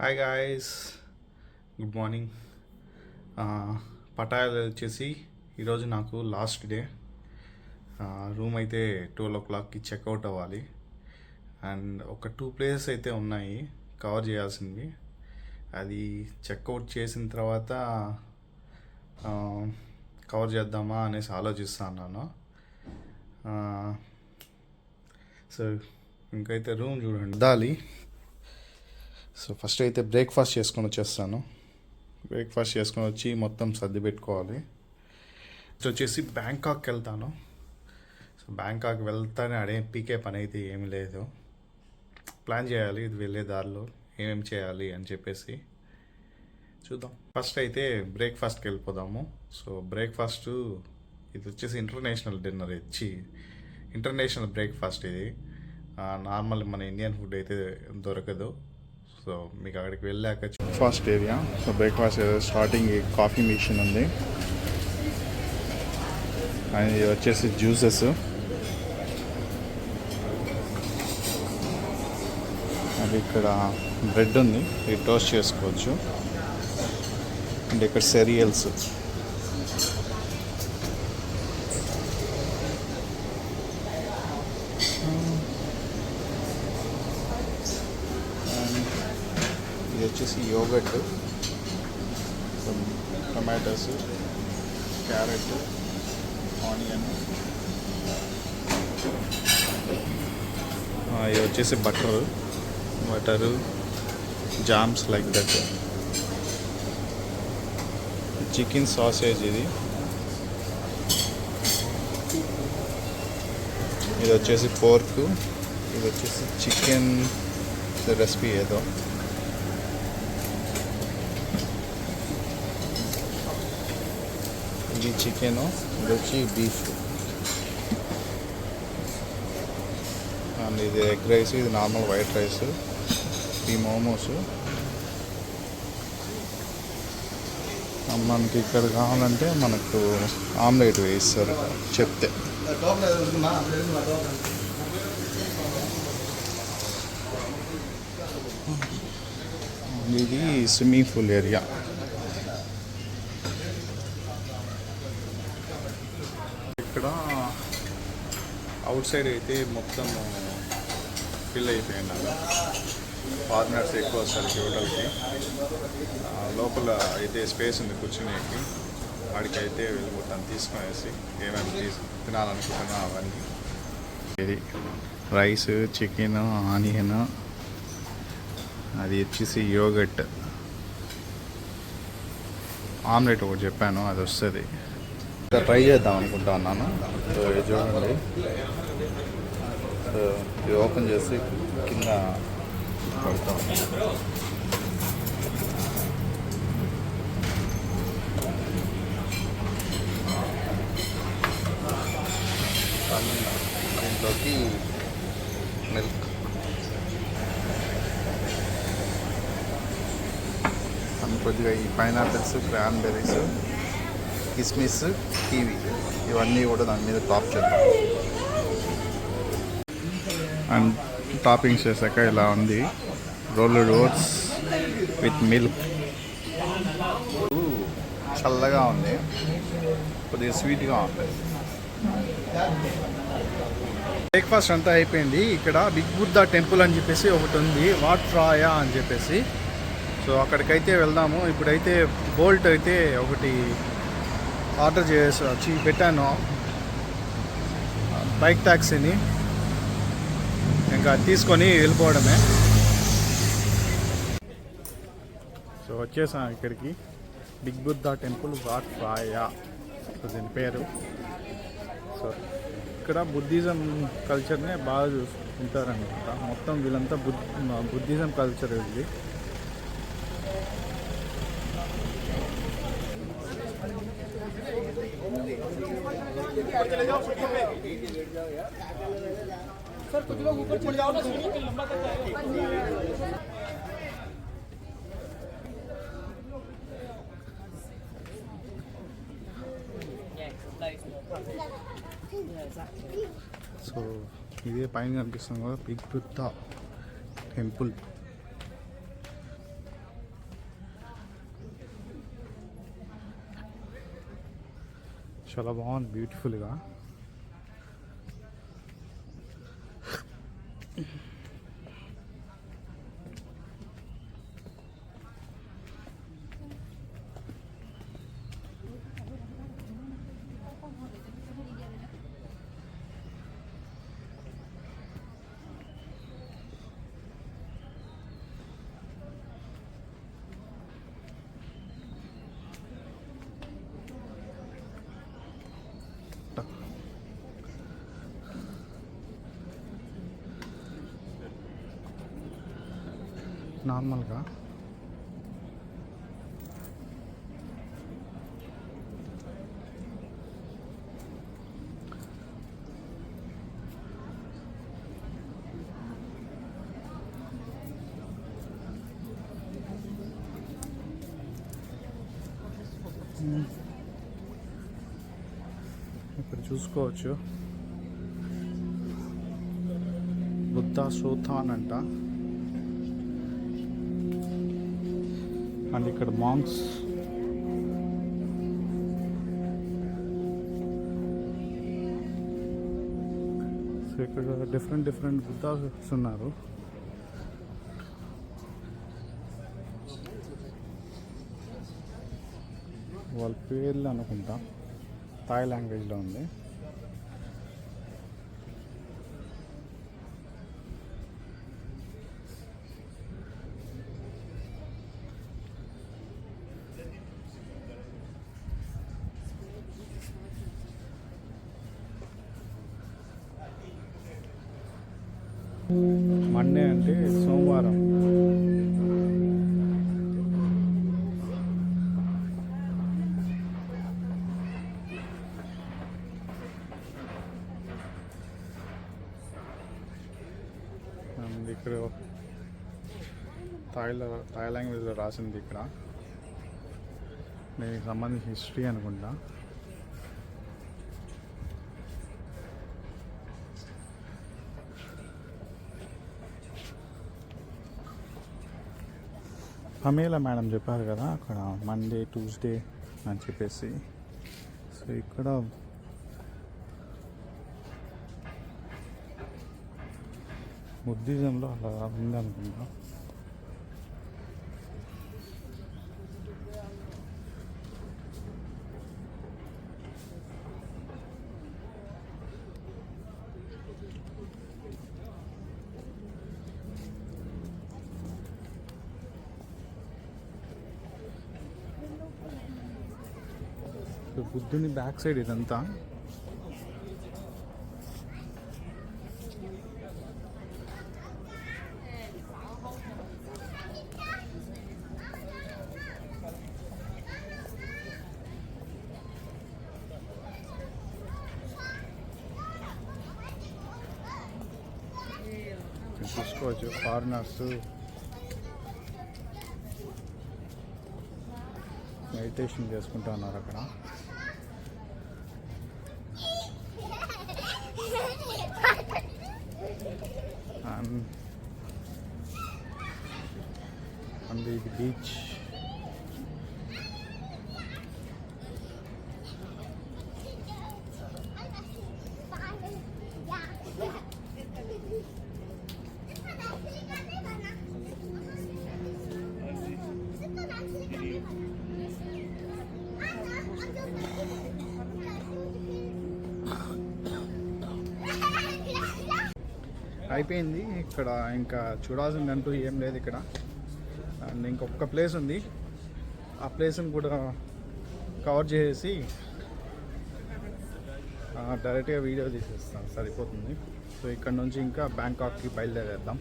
Hi guys, good morning. పటాయాలు వచ్చేసి ఈరోజు నాకు లాస్ట్ డే. రూమ్ అయితే 12 o'clockకి చెక్అవుట్ అవ్వాలి. అండ్ ఒక 2 ప్లేసెస్ అయితే ఉన్నాయి కవర్ చేయాల్సింది. అది చెక్అవుట్ చేసిన తర్వాత కవర్ చేద్దామా అనేసి ఆలోచిస్తున్నాను. సో ఇంకైతే రూమ్ చూడండి దాలి. సో ఫస్ట్ అయితే బ్రేక్ఫాస్ట్ చేసుకొని వచ్చేస్తాను. బ్రేక్ఫాస్ట్ చేసుకొని వచ్చి మొత్తం సర్ది పెట్టుకోవాలి. సో వచ్చేసి బ్యాంకాక్కి వెళ్తాను. సో బ్యాంకాక్ వెళ్తానే అడే పీకే పని అయితే ఏమీ లేదు. ప్లాన్ చేయాలి ఇది వెళ్ళే దారిలో ఏమేమి చేయాలి అని చెప్పేసి చూద్దాం. ఫస్ట్ అయితే బ్రేక్ఫాస్ట్కి వెళ్ళిపోదాము. సో బ్రేక్ఫాస్ట్ ఇది వచ్చేసి ఇంటర్నేషనల్ డిన్నర్ ఇంటర్నేషనల్ బ్రేక్ఫాస్ట్ ఇది. నార్మల్ మన ఇండియన్ ఫుడ్ అయితే దొరకదు. సో మీకు అక్కడికి వెళ్ళాక first area. So breakfast starting coffee machine ఉంది, అండ్ ఇది వచ్చేసి జ్యూసెస్. అది ఇక్కడ బ్రెడ్ ఉంది, ఇది టోస్ట్ చేసుకోవచ్చు. అండ్ ఇక్కడ సెరియల్స్. ఇది వచ్చేసి యోగర్ట్, టొమాటోస్, క్యారెట్, ఆనియన్. ఇది వచ్చేసి butter, jams like that. Chicken sausage ఇది వచ్చేసి పోర్క్. ఇది వచ్చేసి చికెన్ రెసిపీ ఏదో. ఇది చికెన్, ఇది వచ్చి బీఫ్. అండ్ ఇది ఎగ్ రైస్, ఇది నార్మల్ వైట్ రైస్. ఈ మోమోస్. మనకి ఇక్కడ కావాలంటే మనకు ఆమ్లెట్ వేస్తారు చెప్తే. ఇది స్విమ్మింగ్ పూల్ ఏరియా. ఇక్కడ అవుట్ సైడ్ అయితే మొత్తం ఫిల్ అయిపోయింది. ఫారినర్స్ ఎక్కువ వస్తారు హోటల్కి. లోపల అయితే స్పేస్ ఉంది కూర్చునేకి. వాడికి అయితే వెళ్ళిపోతాను తీసుకునేసి ఏమేమి తినాలనుకుంటున్నా అవన్నీ. ఇది రైస్, చికెన్, ఆనియన్, అది వచ్చేసి యోగట్, ఆమ్లెట్ ఒకటి చెప్పాను అది వస్తుంది. ట్రై చేద్దాం అనుకుంటా ఉన్నాను. సో ఇది చూడండి. సో ఇది ఓపెన్ చేసి కింద పెడతాం. దీంట్లోకి మిల్క్, కొద్దిగా ఈ పైనాపిల్స్, క్రాన్బెర్రీస్, కిస్మిస్, కివి ఇవన్నీ కూడా దాని మీద టాప్ చేద్దాం. అండ్ టాపింగ్స్ చేశాక ఇలా ఉంది. Rolled oats with milk. చల్లగా ఉంది, కొద్దిగా స్వీట్గా ఉంది. బ్రేక్ఫాస్ట్ అంతా అయిపోయింది. ఇక్కడ బిగ్ బుద్ధా టెంపుల్ అని చెప్పేసి ఒకటి ఉంది, వాట్ రాయా అని చెప్పేసి. సో అక్కడికైతే వెళ్దాము. ఇప్పుడైతే బోల్ట్ అయితే ఒకటి ఆర్డర్ చేసి పెట్టాను, బైక్ ట్యాక్సీని. ఇంకా తీసుకొని వెళ్ళిపోవడమే. సో వచ్చేసాం ఇక్కడికి, బిగ్ బుద్ధా టెంపుల్ వాట్ రాయా సో దీని పేరు. సో ఇక్కడ బుద్ధిజం కల్చర్నే బాగా చూసుకుంటారనమాట. మొత్తం వీళ్ళంతా బుద్ధిజం కల్చర్ ఇది. सर कुछ लोग ऊपर चढ़ जाओ ना, सीढ़ी पे लंबा तक जाएगा। సో ఇదే పైన కనిపిస్తుంది కదా బిగ్ బుద్ధా టెంపుల్. చాలా బాగుంది, బ్యూటిఫుల్గా. నార్మల్గా ఇక్కడ చూసుకోవచ్చు, బుద్ధ సూథాన్ అంట. అండ్ ఇక్కడ మాంక్స్, సో ఇక్కడ డిఫరెంట్ బుద్ధాస్ ఉన్నారు. వాళ్ళ పేర్లు అనుకుంటా, థాయ్ లాంగ్వేజ్లో ఉంది. మండే అంటే సోమవారం. అండ్ ఇక్కడ థాయ్ లాంగ్వేజ్లో రాసింది. ఇక్కడ దీనికి సంబంధించి హిస్టరీ అనుకుంటా. పమేలా మేడం చెప్పారు కదా అక్కడ మండే ట్యూస్డే అని చెప్పేసి. సో ఇక్కడ బుద్ధిజంలో అలా ఉంది అనుకుంటా. బుద్ధుని బ్యాక్ సైడ్ ఇదంతా. చూసుకోవచ్చు ఫారినర్స్ మెడిటేషన్ చేసుకుంటూ ఉన్నారు అక్కడ. అండ్ ఇది బీచ్. అయిపోయింది ఇక్కడ, ఇంకా చూడాల్సిందంటూ ఏం లేదు ఇక్కడ. అండ్ ఇంకొక ప్లేస్ ఉంది, ఆ ప్లేస్ని కూడా కవర్ చేసి డైరెక్ట్గా వీడియో తీసేస్తాను, సరిపోతుంది. సో ఇక్కడ నుంచి ఇంకా బ్యాంకాక్కి బయలుదేరేద్దాం.